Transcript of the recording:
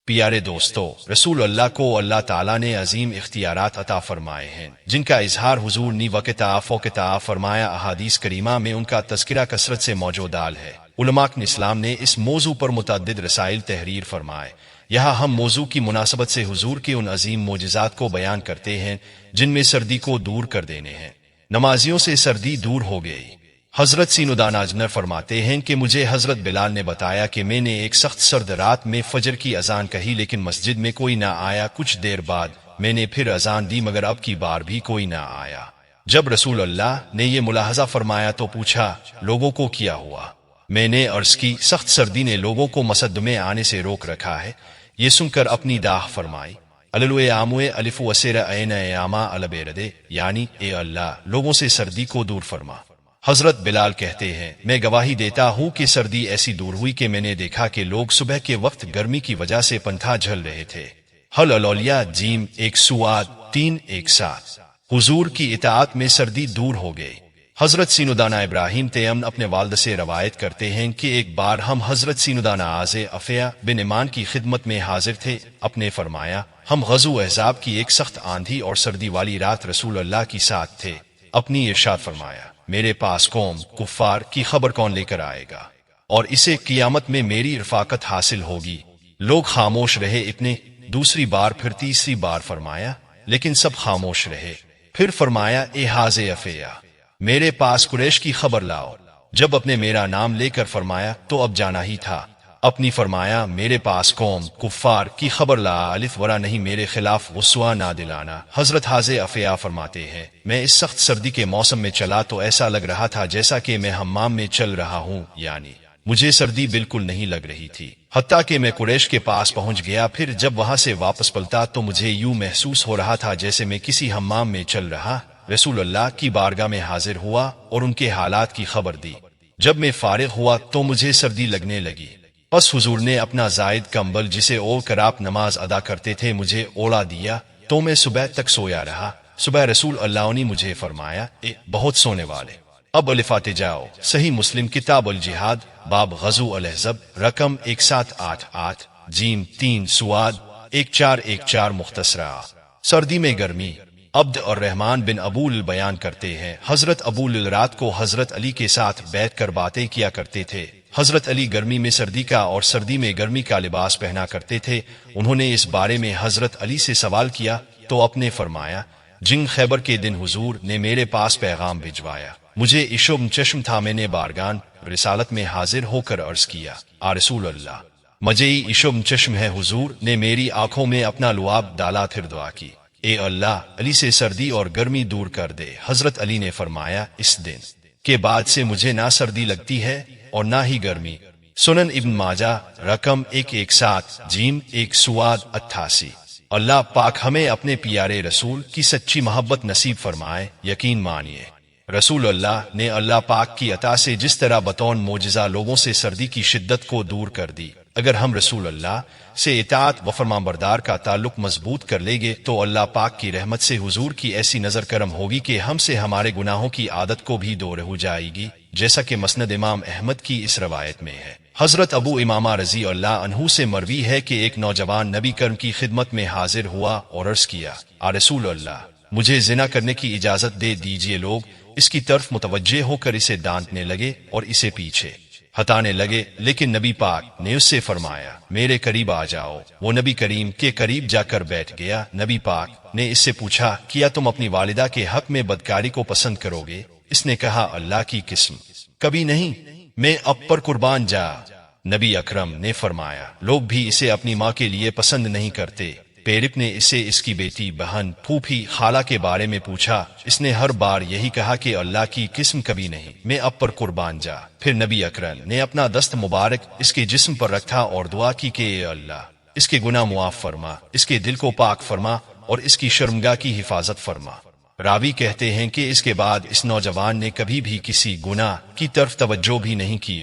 پیارے دوستو، رسول اللہ کو اللہ تعالیٰ نے عظیم اختیارات عطا فرمائے ہیں، جن کا اظہار حضور نے وقت فرمایا۔ احادیث کریمہ میں ان کا تذکرہ کثرت سے موجود ہے۔ علماء اسلام نے اس موضوع پر متعدد رسائل تحریر فرمائے۔ یہاں ہم موضوع کی مناسبت سے حضور کے ان عظیم معجزات کو بیان کرتے ہیں جن میں سردی کو دور کر دینے ہیں۔ نمازیوں سے سردی دور ہو گئی۔ حضرت سینودان اجنر فرماتے ہیں کہ مجھے حضرت بلال نے بتایا کہ میں نے ایک سخت سرد رات میں فجر کی اذان کہی، لیکن مسجد میں کوئی نہ آیا۔ کچھ دیر بعد میں نے پھر اذان دی، مگر اب کی بار بھی کوئی نہ آیا۔ جب رسول اللہ نے یہ ملاحظہ فرمایا تو پوچھا، لوگوں کو کیا ہوا؟ میں نے عرض کی، سخت سردی نے لوگوں کو مسجد میں آنے سے روک رکھا ہے۔ یہ سن کر اپنی داہ فرمائی، اللوے آموے الف وسیرہ عین ایاما البیردے، یعنی اے اللہ لوگوں سے سردی کو دور فرما۔ حضرت بلال کہتے ہیں، میں گواہی دیتا ہوں کہ سردی ایسی دور ہوئی کہ میں نے دیکھا کہ لوگ صبح کے وقت گرمی کی وجہ سے پنکھا جھل رہے تھے۔ حل الاولیاء جیم 1 سواد 3 1 7۔ حضور کی اطاعت میں سردی دور ہو گئی۔ حضرت سینودانہ ابراہیم تیمن اپنے والد سے روایت کرتے ہیں کہ ایک بار ہم حضرت سینودانہ آز افیہ بن ایمان کی خدمت میں حاضر تھے۔ اپنے فرمایا، ہم غزو احزاب کی ایک سخت آندھی اور سردی والی رات رسول اللہ کی ساتھ تھے۔ اپنی ارشاد فرمایا، میرے پاس قوم کفار کی خبر کون لے کر آئے گا، اور اسے قیامت میں میری رفاقت حاصل ہوگی۔ لوگ خاموش رہے۔ اتنے دوسری بار پھر تیسری بار فرمایا، لیکن سب خاموش رہے۔ پھر فرمایا، اے حاض افیہ، میرے پاس قریش کی خبر لاؤ۔ جب اپنے میرا نام لے کر فرمایا تو اب جانا ہی تھا۔ اپنی فرمایا، میرے پاس قوم کفار کی خبر لا، الف ورا نہیں میرے خلاف غصہ نہ دلانا۔ حضرت حاض افیہ فرماتے ہیں، میں اس سخت سردی کے موسم میں چلا تو ایسا لگ رہا تھا جیسا کہ میں حمام میں چل رہا ہوں، یعنی مجھے سردی بالکل نہیں لگ رہی تھی، حتیٰ کہ میں قریش کے پاس پہنچ گیا۔ پھر جب وہاں سے واپس پلٹا تو مجھے یوں محسوس ہو رہا تھا جیسے میں کسی حمام میں چل رہا۔ رسول اللہ کی بارگاہ میں حاضر ہوا اور ان کے حالات کی خبر دی۔ جب میں فارغ ہوا تو مجھے سردی لگنے لگی۔ پس حضور نے اپنا زائد کمبل جسے اوڑھ کر آپ نماز ادا کرتے تھے مجھے اوڑا دیا، تو میں صبح تک سویا رہا۔ صبح رسول اللہ نے مجھے فرمایا، اے بہت سونے والے، اب الفاتے جاؤ۔ صحیح مسلم کتاب الجہاد، باب غزو الاحزاب، رقم 1788 جیم 3 سواد 1414۔ مختصرہ، سردی میں گرمی۔ عبد الرحمن بن ابو بیان کرتے ہیں، حضرت ابو رات کو حضرت علی کے ساتھ بیٹھ کر باتیں کیا کرتے تھے۔ حضرت علی گرمی میں سردی کا اور سردی میں گرمی کا لباس پہنا کرتے تھے۔ انہوں نے اس بارے میں حضرت علی سے سوال کیا تو اپنے فرمایا، جنگ خیبر کے دن حضور نے میرے پاس پیغام بھجوایا، مجھے عشم چشم تھا، میں نے بارگان رسالت میں حاضر ہو کر عرض کیا، رسول اللہ مجھے عشم چشم ہے۔ حضور نے میری آنکھوں میں اپنا لعاب ڈالا، پھر دعا کی، اے اللہ علی سے سردی اور گرمی دور کر دے۔ حضرت علی نے فرمایا، اس دن کے بعد سے مجھے نہ سردی لگتی ہے اور نہ ہی گرمی۔ سنن ابن ماجہ، رقم 117 جیم 1 سواد 88۔ اللہ پاک ہمیں اپنے پیارے رسول کی سچی محبت نصیب فرمائے۔ یقین مانیے، رسول اللہ نے اللہ پاک کی عطا سے جس طرح بطون معجزہ لوگوں سے سردی کی شدت کو دور کر دی، اگر ہم رسول اللہ سے اطاعت و فرمانبردار کا تعلق مضبوط کر لیں گے تو اللہ پاک کی رحمت سے حضور کی ایسی نظر کرم ہوگی کہ ہم سے ہمارے گناہوں کی عادت کو بھی دور ہو جائے گی، جیسا کہ مسند امام احمد کی اس روایت میں ہے۔ حضرت ابو امامہ رضی اللہ عنہ سے مروی ہے کہ ایک نوجوان نبی کرم کی خدمت میں حاضر ہوا اور عرض کیا، رسول اللہ مجھے زنا کرنے کی اجازت دے دیجئے۔ لوگ اس کی طرف متوجہ ہو کر اسے ڈانٹنے لگے اور اسے پیچھے ہٹانے لگے، لیکن نبی پاک نے اس سے فرمایا، میرے قریب آ جاؤ۔ وہ نبی کریم کے قریب جا کر بیٹھ گیا۔ نبی پاک نے اس سے پوچھا، کیا تم اپنی والدہ کے حق میں بدکاری کو پسند کرو گے؟ اس نے کہا، اللہ کی قسم کبھی نہیں، میں اب پر قربان جا۔ نبی اکرم نے فرمایا، لوگ بھی اسے اپنی ماں کے لیے پسند نہیں کرتے۔ پیرپ نے اسے اس کی بیٹی، بہن، پھوپھی، خالہ کے بارے میں پوچھا۔ اس نے ہر بار یہی کہا کہ اللہ کی قسم کبھی نہیں، میں اب پر قربان جا۔ پھر نبی اکرم نے اپنا دست مبارک اس کے جسم پر رکھا اور دعا کی کہ اے اللہ اس کے گناہ معاف فرما، اس کے دل کو پاک فرما اور اس کی شرمگاہ کی حفاظت فرما۔ راوی کہتے ہیں کہ اس کے بعد اس نوجوان نے کبھی بھی کسی گناہ کی طرف توجہ بھی نہیں کی۔